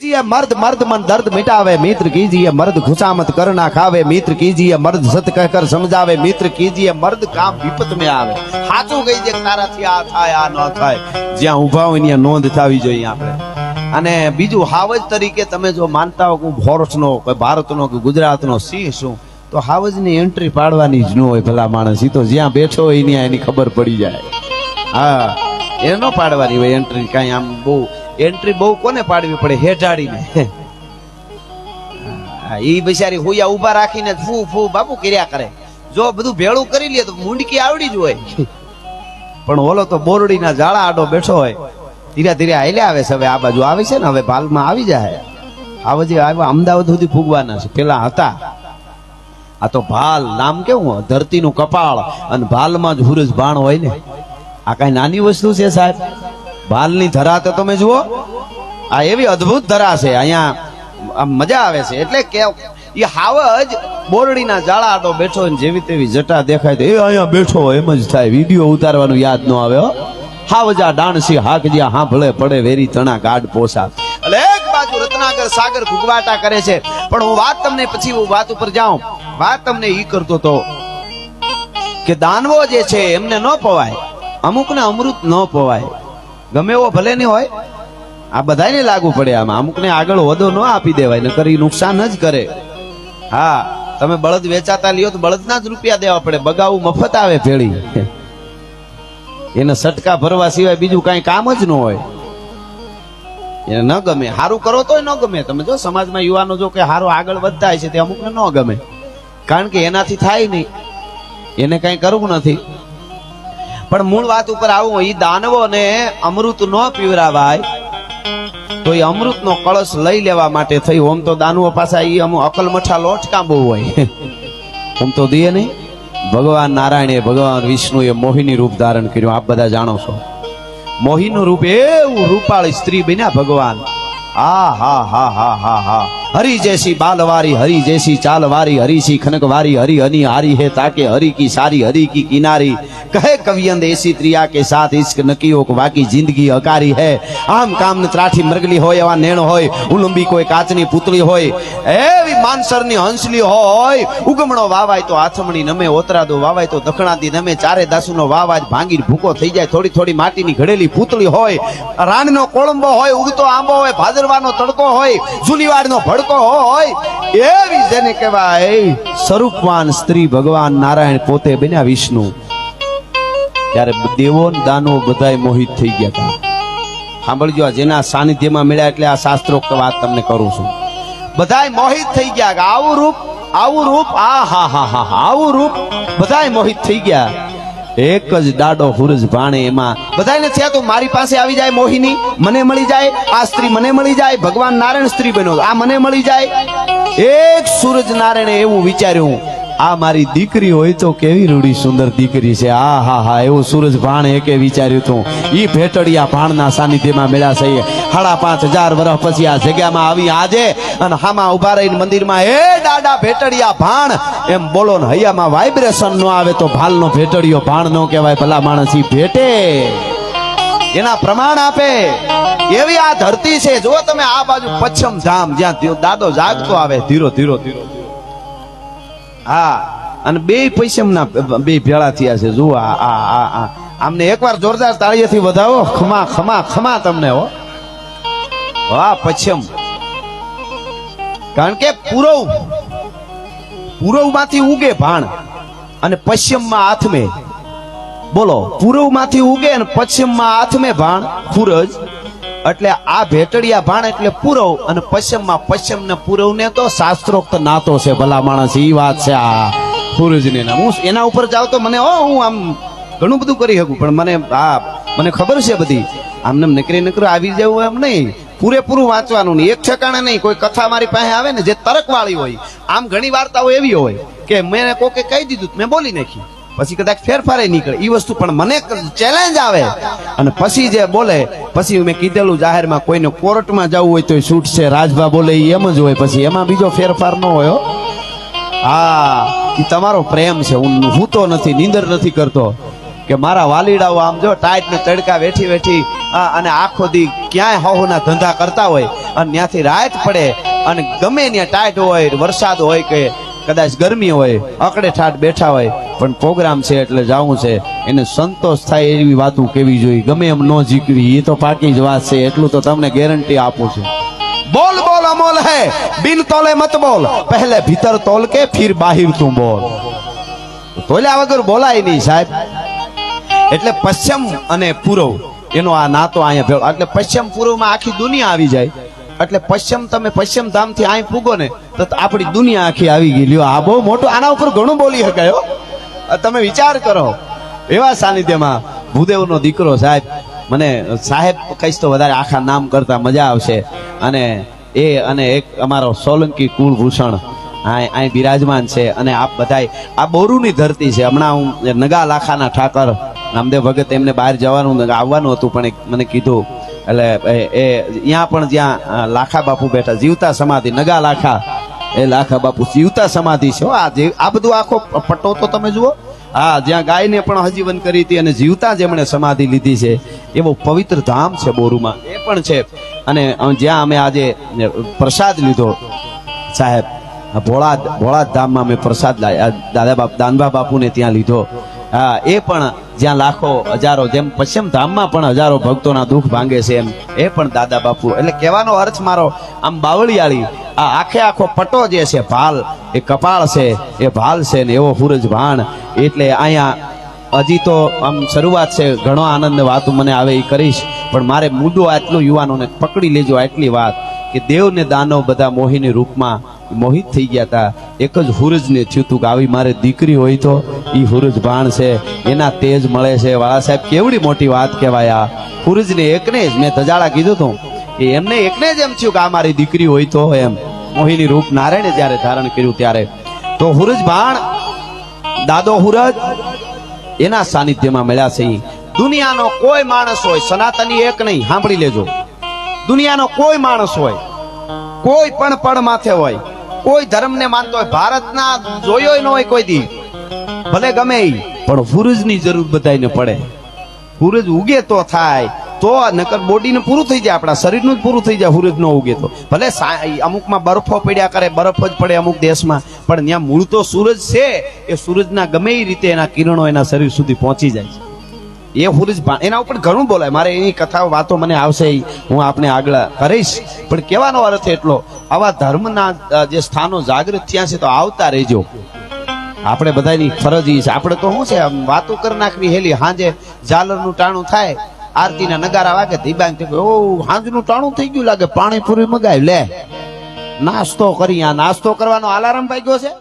कीजिए मर्द मर्द मन दर्द मिटावे, मित्र कीजिए मर्द खुशामत करना खावे, मित्र कीजिए मर्द सत कहकर समझावे, मित्र कीजिए मर्द काम विपत में आवे। साचું કહી દે તારાથી આ થાય આ ન થાય, જ્યાં ઊભા હોય ત્યાં નોંધ થવી જોઈએ આપણે। અને બીજું હાવજ તરીકે તમે જો માનતા હો કે ફોર્સનો કે ભારતનો કે ગુજરાતનો સિંહ છું, તો હાવજની એન્ટ્રી પાડવાની જ ન હોય ભલા માણસ। ઈ તો જ્યાં બેઠો હોય ત્યાં એની ખબર પડી જાય। હા, એ ન પાડવાની હોય એન્ટ્રી। કાંઈ આમ બહુ एंट्री बहु कोने पाड़वी पड़े हेठाड़ी ने ई बेचारी होया उभा राखीने फू फू बापू कर्या करे। जो बधु भेळू करी ले तो मुंडकी आवड़ी ज होय, पण ओलो तो बोरडीना जाळा आडो बैठो होय। धीरे धीरे हाले आवे छे। हवे आ बाजू आवे छे ने, हवे भालमां आवी जाय। आवजे आव्या अमदावाद सुधी फूगवाना छे। पेला हता आ तो भाल नाम केवुं, धरतीनुं कपाळ अने भालमां ज हुरज बाण होय ने। आ काई नानी वस्तु छे साहेब? भालनी धरा तो तमे जुओ, आ एवी अद्भुत धरा छे। अहींया मजा आवे छे। एटले के ई हावज बोरडीना जाळा आडो बैठो ने जेवी तेवी जटा देखाय तो ए अहींया बैठो एम ज थाय। विडियो उतारवानुं याद न आवे हो। हावजा डाणसी हाकजिया हांभळे पड़े वेरी तणा गाड पोसा। એટલે એક બાજુ રત્નાકર સાગર ભૂગવાટા કરે છે। પણ હું વાત તમને પછી વાત ઉપર જાઉં। વાત તમને ઈ કરતો તો કે દાનવો જે છે એમને ન પવાય, અમુકને અમૃત ન પવાય। ગમે એવો ભલે નહીં હોય, આ બધાને લાગુ પડે। આમાં અમુકને આગળ હોદો ન આપી દેવાય, નકર ઈ નુકસાન જ કરે। હા, તમે બળદ વેચાતા લ્યો તો બળદના જ રૂપિયા દેવા પડે। બગાવું મફત આવે ભેળી, એને સટકા ભરવા સિવાય બીજું કાંઈ કામ જ ન હોય। એને ન ગમે। હારું કરો તોય ન ગમે। તમે જો સમાજમાં યુવાનો જો કે હારું આગળ વધતા હોય છે તે અમુકને ન ગમે, કારણ કે એનાથી થાય નહીં, એને કાંઈ કરવું નથી। પણ મૂળ વાત ઉપર આવું, ઈ દાનવો ને અમૃત ન પીવરાવાય તો એ અમૃત નો કળશ લઈ લેવા માટે થઈ। ઓમ તો દાનવો પાછા ઈ અમુ અકલ મઠા લોટકા બહુ હોય, ઓમ તો દે નહીં। ભગવાન નારાયણે, ભગવાન વિષ્ણુએ મોહિની રૂપ ધારણ કર્યું, આપ બધા જાણો છો। મોહીનું રૂપ એવું રૂપાળી સ્ત્રી બન્યા ભગવાન। આ હા હા હા હા હા, हरी जैसी बालवारी, हरी जैसी चालवारी, हरी सी खनकवारी, हरी हनी हारी है ताके हरी की सारी, हरी की किनारी। कहे कवियंद ऐसी त्रिया के साथ इश्क नकियो को बाकी जिंदगी अकारी है। आम काम ने त्राठी मरगली होय, एवा नेण होय, उलंबी कोई काचनी पुतली होय, एवी मानसरनी हंसली होय। उगमणो वावाय तो आथमणी नमे, ओतरादो वावाय तो दखणादी नमे, चारे दासुनो वावाज भांगी भूको થઈ જાય। થોડી થોડી માટીની ઘડેલી પૂતળી હોય, રાનનો કોળંબો હોય, ઉગતો આંબો હોય, ભાદરવાનો તડકો હોય, જુલીવાડનો ભડકો હોય, એવી જેને કહેવાય સ્વરૂપવાન સ્ત્રી ભગવાન નારાયણ પોતે બન્યા વિષ્ણુ। ત્યારે દેવો ને દાનવો બધાય મોહિત થઈ ગયા હતા। સાંભળજો, જેના સાનિધ્યમાં મળ્યા એટલે આ શાસ્ત્રોક્ત વાત તમને કરું છું। બધાય મોહિત થઈ ગયા કે આવું રૂપ આ હા હા હા, આવું રૂપ બધાય મોહિત થઈ ગયા। એક જ ડાડો હુરજ ભાણે એમાં બધાને થયા તો મારી પાસે આવી જાય મોહિની, મને મળી જાય, આ સ્ત્રી મને મળી જાય। ભગવાન નારાયણ સ્ત્રી બન્યો, આ મને મળી જાય। એક સૂરજ નારાયણે એવું વિચાર્યું, આ મારી દીકરી હોય તો કેવી રૂડી સુંદર દીકરી છે। આ હા હા, એવું સૂરજ ભાણ એકે વિચાર્યું હતું। ઈ ભેટડિયા ભાણના સાનિધ્યમાં મેળા છે। 5,500 વર્ષ પછી આ જગ્યામાં આવી આજે, અને હામાં ઉભા રહીને મંદિરમાં એ દાડા ભેટડિયા ભાણ એમ બોલો ને, હૈયામાં વાઇબ્રેશન ન આવે તો ભાલનો ભેટડિયો ભાણ ન કહેવાય। ભલા માણસ ઈ ભેટે એના પ્રમાણ આપે એવી આ ધરતી છે। જો તમે આ બાજુ પશ્ચિમ ધામ, જ્યાં દાદો જાગતો આવે ધીરો ધીરો ધીરો, હા, અને બે પૈસમના બે ભેળા થયા છે। જુઓ આમને એકવાર જોરદાર તાળીઓથી વધાવો। ખમા ખમા ખમા તમને હો। વાહ પશ્ચિમ, કારણ કે પૂર્વ માંથી ઉગે ભાણ અને પશ્ચિમમાં હાથમે, બોલો, પૂર્વ માંથી ઉગે અને પશ્ચિમમાં હાથમે ભાણ સૂરજ, એટલે આ ભેટડિયા ભાણ એટલે પૂર્વ, અને પશ્ચિમ ને પૂર્વ ને તો શાસ્ત્રોક્ત નાતો છે। ભલા માણસ ઈ વાત છે આ સૂરજ ને। હું એના ઉપર જાઉં તો મને હું આમ ઘણું બધું કરી શકું, પણ મને ખબર છે બધી। આમને નકરું આવી જવું એમ નહીં, પૂરેપૂરું વાંચવાનું નહીં, એક ઠેકાણે નહીં। કોઈ કથા મારી પાસે આવે ને જે તર્ક વાળી હોય, આમ ઘણી વાર્તાઓ એવી હોય કે મેં કોકે કહી દીધું, મેં બોલી નાખી, પછી કદાચ ફેરફારે નીકળે ઈ વસ્તુ, પણ મને ચેલેન્જ આવે અને પછી જે બોલે, પછી મેં કીધેલું જાહેરમાં, કોઈને કોર્ટમાં જવું હોય તો છૂટ છે, રાજભા બોલે એમ જ હોય, પછી એમાં બીજો ફેરફાર ન હોય। હા, ઈ તમારો પ્રેમ છે। હું તો નથી, નીંદર નથી કરતો કે મારા વાલીડાઓ આમ જો ટાઈટ ને તડકા વેઠી વેઠી અને આખો દી ક્યાંય હોના ધંધા કરતા હોય, અને ત્યાંથી રાત પડે અને ગમે ત્યાં ટાઈટ હોય વરસાદ હોય કે કદાચ ગરમી હોય અકડે ઠાઠ બેઠા હોય પણ પ્રોગ્રામ છે એટલે જાવું છે એને સંતોષ થાય એવી વાતો કેવી જોઈએ ગમે એમ ન જીકવી એ તો પાકી જ વાત છે એટલું તો તમને ગેરંટી આપું છું બોલ બોલ અમોલ હે બિન તોલે મત બોલ પહેલે ભીતર તોલ કે ફિર બાહિર તું બોલ તોલ્યા વગર બોલાય નહીં સાહેબ એટલે પશ્ચિમ અને પૂર્વ એનો આ નાતો અહીંયા ભેળો એટલે પશ્ચિમ પૂર્વમાં આખી દુનિયા આવી જાય એટલે તમે પશ્ચિમ ધામથી અહીં પૂગો ને તો આપણી દુનિયા આખી આવી ગઈ લ્યો આ બહુ મોટું આના ઉપર ઘણું બોલી શકાય તમે વિચાર કરો એવા સાનિધ્યમાં ભૂદેવનો દીકરો સાહેબ મને સાહેબ કહીશ તો વધારે આખા નામ કરતા મજા આવશે અને એક અમારો સોલંકી કુળભૂષણ અહીં બિરાજમાન છે અને આપ બધાય આ બોરુની ધરતી છે હમણાં હું નગા લાખાના ઠાકર નામદેવ ભગત એમને બહાર જવાનું આવવાનું હતું પણ મને કીધું એટલે અહીંયા પણ જ્યાં લાખા બાપુ બેઠા જીવતા સમાધિ નગા લાખા એ લાખા બાપુ જીવતા સમાધિ છે આ બધું આખો પટ્ટો તો તમે જુઓ હા જ્યાં ગાયને પણ હજીવન કરી હતી અને જીવતા જેમણે સમાધિ લીધી છે એવો પવિત્ર ધામ છે બોરુમાં એ પણ છે અને જ્યાં અમે આજે પ્રસાદ લીધો સાહેબ ભોળાદ ધામમાં મેં પ્રસાદ દાનબા બાપુને ત્યાં લીધો હા એ પણ જ્યાં લાખો હજારો જેમ પશ્ચિમ ધામમાં પણ હજારો ભક્તોના દુઃખ ભાંગે છે એમ એ પણ દાદા બાપુ એટલે કહેવાનો અર્થ મારો આમ બાવળિયાળી આ આખો પટ્ટો જે છે ભાલ એ કપાળ છે એ ભાલ છે ને એવો સૂરજ ભાણ એટલે અહીંયા હજી તો આમ શરૂઆત છે ઘણો આનંદ વાતો મને આવે એ કરીશ પણ મારે મુદ્દો આટલો યુવાનોને પકડી લેજો આટલી વાત કે દેવ ને દાનવ બધા મોહિની રૂપમાં મોહિત થઈ ગયા હતા એક જ હુરજને થયું હતું કે આવી મારે દીકરી હોય તો ઈ હુરજ ભાણ છે એના તેજ મળે છે વાળા સાહેબ કેવડી મોટી વાત કહેવાય આ હુરજને એકને જ મેં ધજાળા કીધું હતું કે એમને એકને જ એમ થયું કે આ મારી દીકરી હોય તો એમ મોહિની રૂપ નારાયણે જ્યારે ધારણ કર્યું ત્યારે તો હુરજ ભાણ દાદો હુરજ એના સાનિધ્યમાં મળ્યા છે દુનિયાનો કોઈ માણસ હોય સનાતની એક નહીં સાંભળી લેજો દુનિયાનો કોઈ માણસ હોય કોઈ પણ પડ માથે હોય કોઈ ધર્મને માનતો હોય ભારતના જોયો ન હોય કોઈ દી ભલે ગમે પણ સૂરજની જરૂર બધાને પડે સૂરજ ઉગે તો થાય તો નકર બોડીને પૂરું થઈ જાય આપણા શરીરનું જ પૂરું થઈ જાય સૂરજ ન ઉગે તો ભલે અમુકમાં બરફો પડ્યા કરે બરફ જ પડે અમુક દેશમાં પણ ત્યાં મૂળ તો સૂરજ છે એ સૂરજના ગમે એ રીતે એના કિરણો એના શરીર સુધી પહોંચી જાય છે એ સૂરજ એના ઉપર ઘણું બોલાય મારે એની કથાઓ વાતો મને આવશે હું આપણે આગળ કરીશ પણ કહેવાનો અર્થ એટલો આવા ધર્મના જે સ્થાનો જાગૃત થયા છે તો આવતા રહેજો આપણે બધાની ફરજ છે આપણે તો શું છે વાતો કરી નાખવી હેલી હાંજે ઝાલરનું ટાણું થાય આરતીના નગારા વાગે ધીબાંગ ઓ હાંજનું ટાણું થઈ ગયું લાગે પાણીપુરી મગાવી લે નાસ્તો કરી આ નાસ્તો કરવાનો અલાર્મ વાગ્યો છે